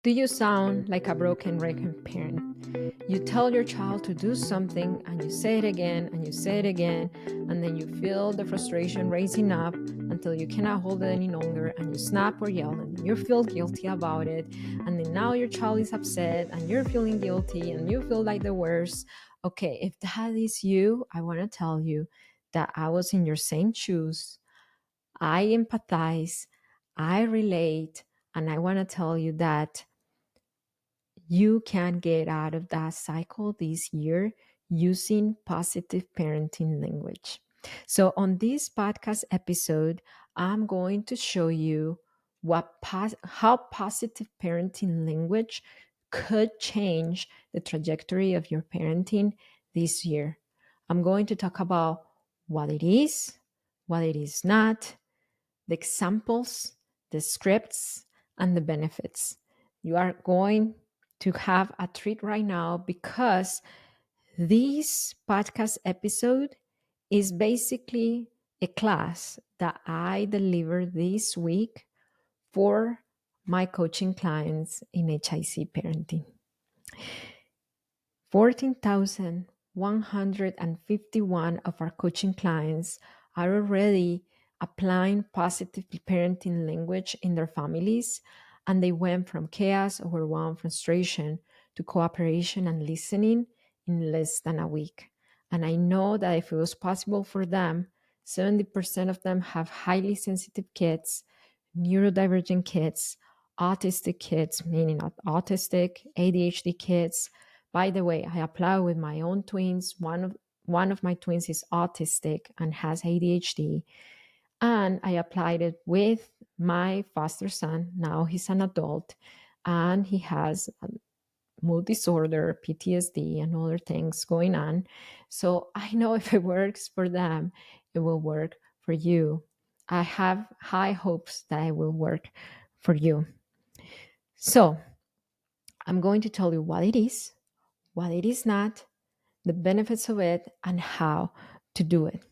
Do you sound like a broken record parent? You tell your child to do something and you say it again and you say it again, and then you feel the frustration raising up until you cannot hold it any longer and you snap or yell and you feel guilty about it. And then now your child is upset and you're feeling guilty and you feel like the worst. Okay, if that is you, I want to tell you that I was in your same shoes. I empathize, I relate, and I want to tell you that you can get out of that cycle this year using positive parenting language. So, on this podcast episode, I'm going to show you how positive parenting language could change the trajectory of your parenting this year. I'm going to talk about what it is, what it is not, the examples, the scripts, and the benefits. You are going to have a treat right now because this podcast episode is basically a class that I delivered this week for my coaching clients in HIC Parenting. 14,151 of our coaching clients are already applying positive parenting language in their families, and they went from chaos, overwhelm, frustration to cooperation and listening in less than a week. And I know that if it was possible for them, 70% of them have highly sensitive kids, neurodivergent kids, autistic kids, meaning not autistic, ADHD kids. By the way, I apply with my own twins. One of my twins is autistic and has ADHD, and I applied it with my foster son. Now he's an adult, and he has mood disorder, PTSD, and other things going on. So I know if it works for them, it will work for you. I have high hopes that it will work for you. So I'm going to tell you what it is not, the benefits of it, and how to do it.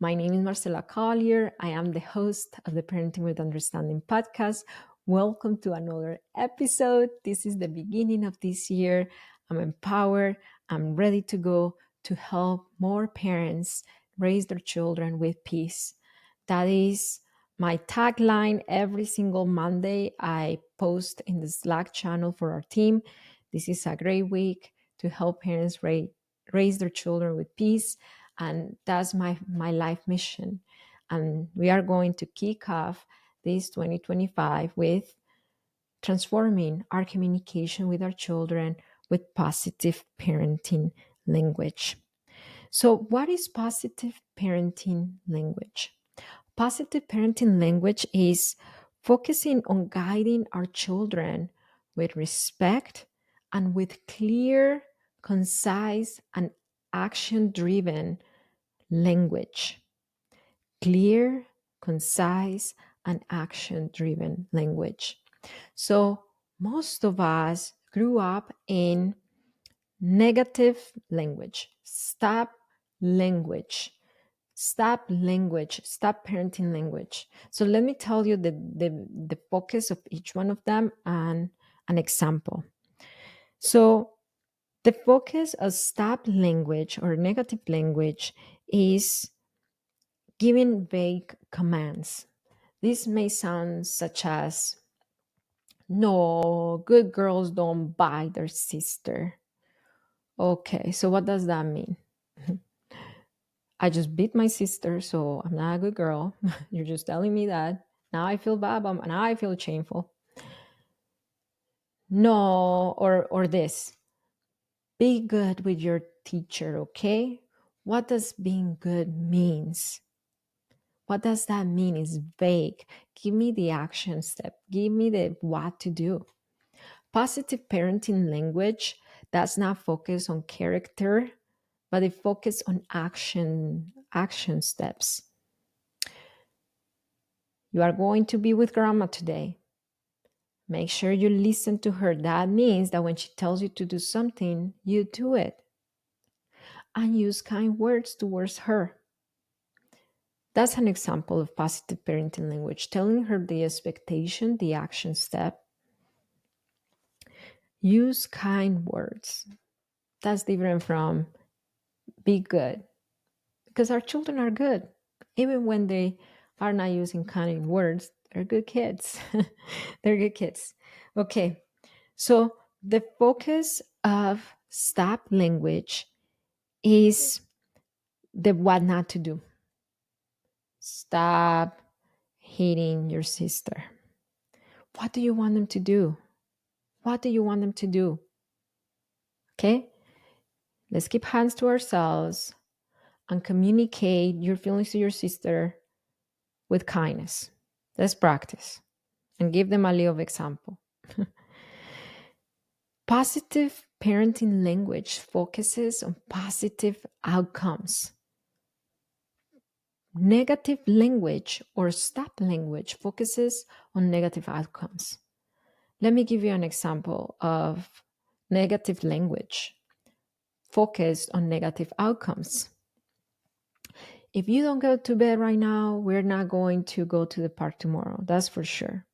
My name is Marcela Collier. I am the host of the Parenting with Understanding podcast. Welcome to another episode. This is the beginning of this year. I'm empowered. I'm ready to go to help more parents raise their children with peace. That is my tagline. Every single Monday, I post in the Slack channel for our team. This is a great week to help parents raise their children with peace, and that's my life mission. And we are going to kick off this 2025 with transforming our communication with our children with positive parenting language. So what is positive parenting language? Positive parenting language is focusing on guiding our children with respect and with clear, concise, and action driven language. Clear, concise, and action driven language. So, most of us grew up in negative language, language, stop parenting language. So, let me tell you the focus of each one of them and an example. So, the focus of stop language or negative language is giving vague commands. This may sound such as, no, good girls don't bite their sister. Okay, so what does that mean? I just beat my sister, so I'm not a good girl. You're just telling me that. Now I feel bad, but now I feel shameful. No, or this. Be good with your teacher, okay? What does being good means? What does that mean? It's vague. Give me the action step. Give me the what to do. Positive parenting language does not focus on character, but it focuses on action steps. You are going to be with grandma today. Make sure you listen to her. That means that when she tells you to do something, you do it. And use kind words towards her. That's an example of positive parenting language, telling her the expectation, the action step. Use kind words. That's different from be good, because our children are good. Even when they are not using kind words, they're good kids. They're good kids. Okay, so the focus of stop language is the what not to do. Stop hitting your sister. What do you want them to do? What do you want them to do? Okay, let's keep hands to ourselves and communicate your feelings to your sister with kindness. Let's practice and give them a little example. Positive parenting language focuses on positive outcomes. Negative language or stop language focuses on negative outcomes. Let me give you an example of negative language focused on negative outcomes. If you don't go to bed right now, we're not going to go to the park tomorrow. That's for sure.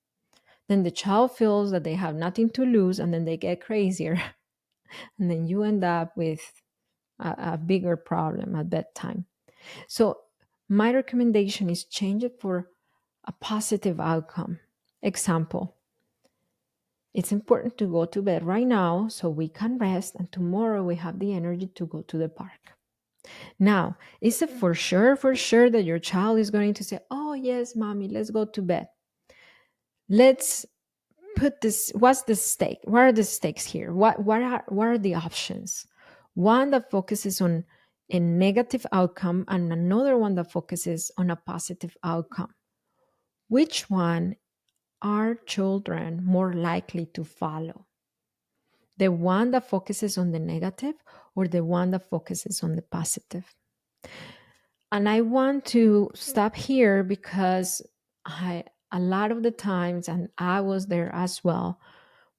Then the child feels that they have nothing to lose and then they get crazier. And then you end up with a bigger problem at bedtime. So, my recommendation is change it for a positive outcome. Example, it's important to go to bed right now so we can rest and tomorrow we have the energy to go to the park. Now, is it for sure that your child is going to say, "Oh, yes, mommy, let's go to bed"? Let's put this, what's the stake? What are the stakes here? What are the options? One that focuses on a negative outcome and another one that focuses on a positive outcome. Which one are children more likely to follow? The one that focuses on the negative or the one that focuses on the positive? And I want to stop here because a lot of the times, and I was there as well,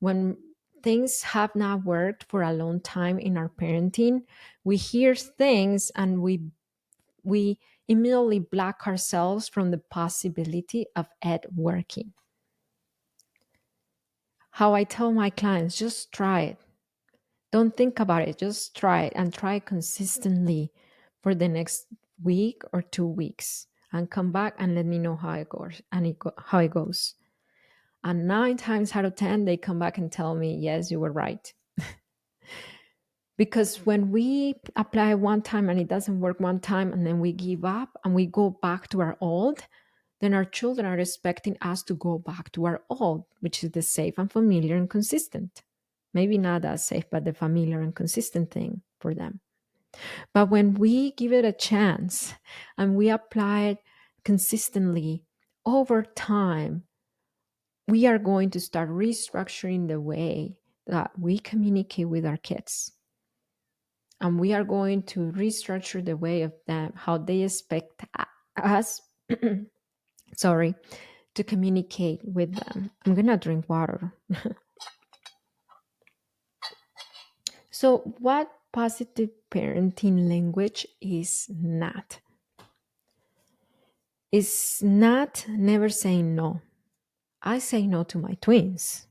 when things have not worked for a long time in our parenting, we hear things and we immediately block ourselves from the possibility of it working. How I tell my clients, just try it. Don't think about it. Just try it and try it consistently for the next week or 2 weeks and come back and let me know how it goes how it goes. And 9 times out of 10, they come back and tell me, yes, you were right. Because when we apply one time and it doesn't work one time and then we give up and we go back to our old, then our children are expecting us to go back to our old, which is the safe and familiar and consistent. Maybe not as safe, but the familiar and consistent thing for them. But when we give it a chance and we apply it consistently over time, we are going to start restructuring the way that we communicate with our kids. And we are going to restructure the way of them, how they expect us, sorry, to communicate with them. I'm going to drink water. So, what positive parenting language is not? It's not never saying no. I say no to my twins.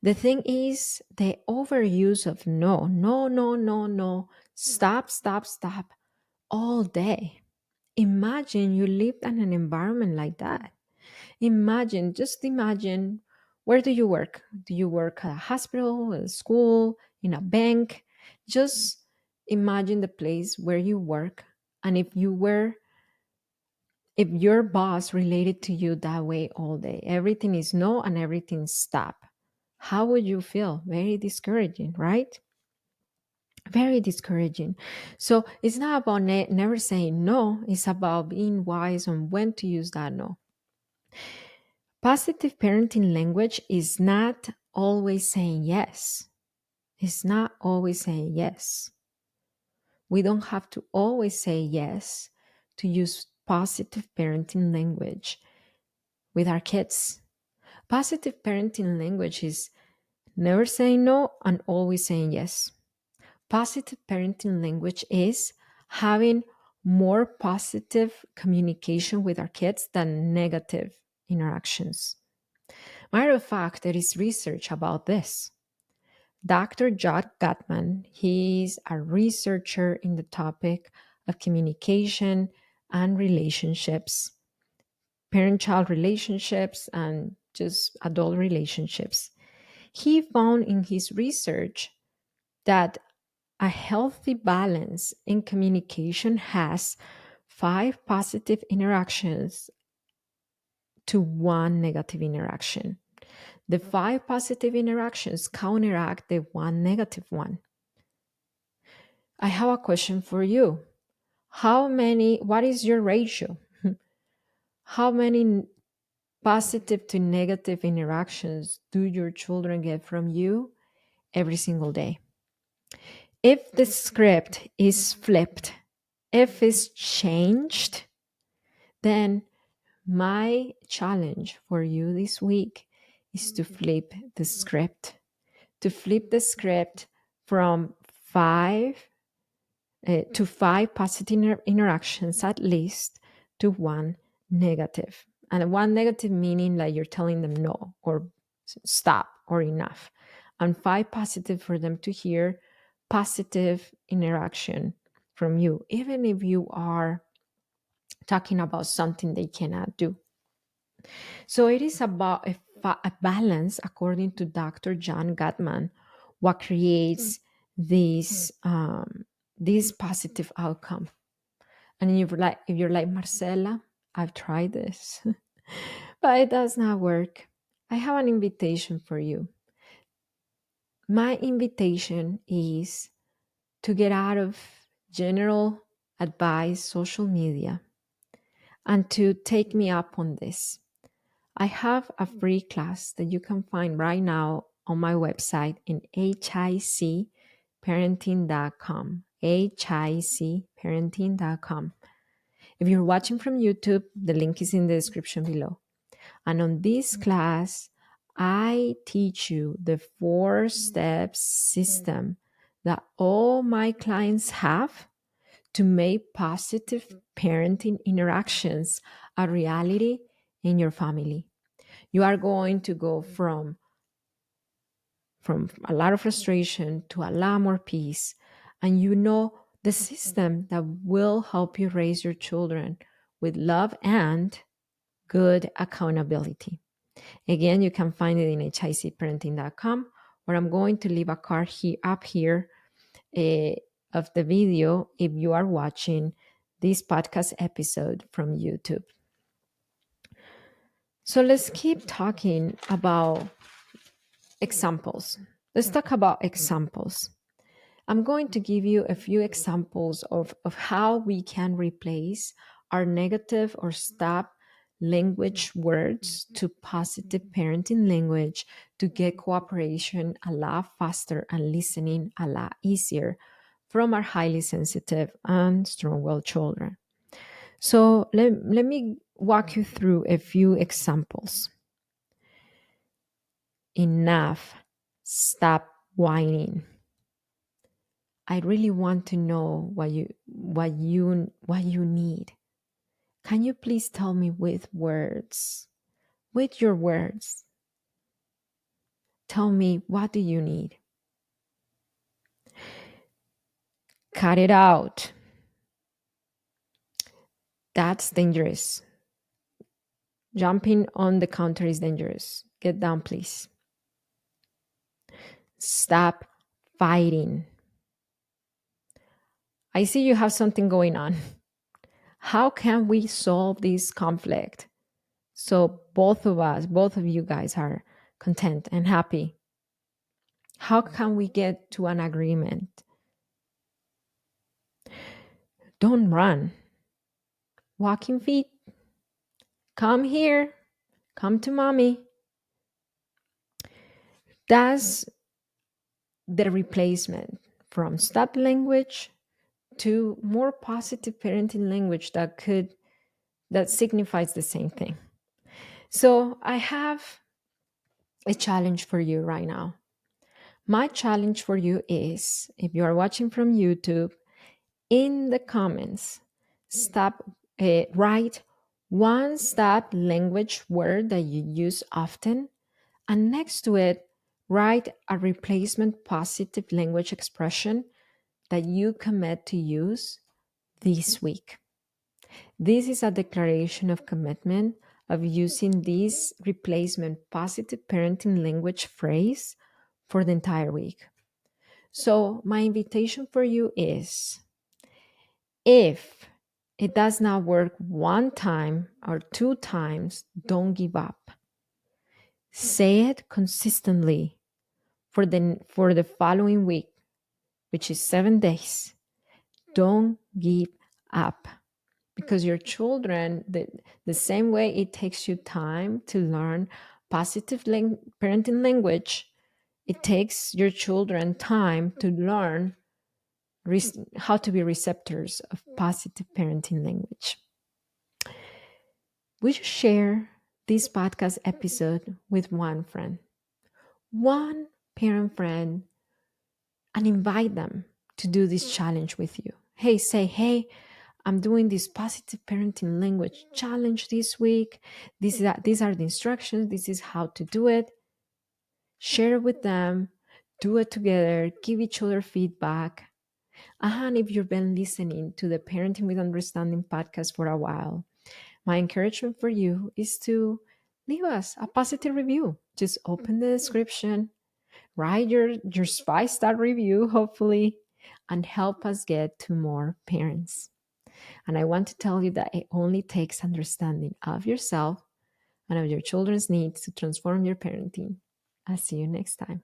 The thing is the overuse of no, no, no, no, no, stop, stop, stop all day. Imagine you lived in an environment like that. Just imagine, where do you work? Do you work at a hospital, at a school, in a bank? Just imagine the place where you work. And if your boss related to you that way all day, everything is no and everything stop, how would you feel? Very discouraging, right? Very discouraging. So it's not about never saying no, it's about being wise on when to use that no. Positive parenting language is not always saying yes. It's not always saying yes. We don't have to always say yes to use positive parenting language with our kids. Positive parenting language is never saying no and always saying yes. Positive parenting language is having more positive communication with our kids than negative interactions. Matter of fact, there is research about this. Dr. Judd Gutman, he's a researcher in the topic of communication and relationships, parent-child relationships, and just adult relationships. He found in his research that a healthy balance in communication has 5 positive interactions to 1 negative interaction. The 5 positive interactions counteract the 1 negative one. I have a question for you. What is your ratio? How many positive to negative interactions do your children get from you every single day? If the script is flipped, if it's changed, then my challenge for you this week is to flip the script, from five positive interactions at least to 1 negative. And 1 negative meaning like you're telling them no or stop or enough. And 5 positive for them to hear positive interaction from you, even if you are talking about something they cannot do. So it is about a balance, according to Dr. John Gottman, what creates this positive outcome. And if you're like Marcela, I've tried this, but it does not work. I have an invitation for you. My invitation is to get out of general advice, social media, and to take me up on this. I have a free class that you can find right now on my website in hicparenting.com. hicparenting.com. If you're watching from YouTube, the link is in the description below. And on this class, I teach you the 4-step system that all my clients have to make positive parenting interactions a reality in your family. You are going to go from a lot of frustration to a lot more peace. And you know the system that will help you raise your children with love and good accountability. Again, you can find it in hicparenting.com, or I'm going to leave a card up here of the video if you are watching this podcast episode from YouTube. So let's keep talking about examples. Let's talk about examples. I'm going to give you a few examples of how we can replace our negative or stop language words to positive parenting language to get cooperation a lot faster and listening a lot easier from our highly sensitive and strong-willed children. So let me walk you through a few examples. Enough. Stop whining. I really want to know what you need. Can you please tell me with your words? Tell me, what do you need? Cut it out. That's dangerous. Jumping on the counter is dangerous. Get down, please. Stop fighting. I see you have something going on. How can we solve this conflict so both of you guys are content and happy? How can we get to an agreement? Don't run. Walking feet. Come here. Come to mommy. That's the replacement from stop language to more positive parenting language that signifies the same thing. So I have a challenge for you right now. My challenge for you is, if you are watching from YouTube, in the comments, write one stop language word that you use often, and next to it, Write a replacement positive language expression that you commit to use this week. This is a declaration of commitment of using this replacement positive parenting language phrase for the entire week. So, my invitation for you is, if it does not work one time or two times, don't give up. Say it consistently for the following week, which is 7 days. Don't give up, because your children, the same way it takes you time to learn positive parenting language, it takes your children time to learn how to be receptors of positive parenting language. Would you share this podcast episode with one friend, one parent friend, and invite them to do this challenge with you? Hey, I'm doing this positive parenting language challenge this week. These are the instructions. This is how to do it. Share it with them. Do it together. Give each other feedback. And if you've been listening to the Parenting with Understanding podcast for a while, my encouragement for you is to leave us a positive review. Just open the description, write your 5-star review, hopefully, and help us get to more parents. And I want to tell you that it only takes understanding of yourself and of your children's needs to transform your parenting. I'll see you next time.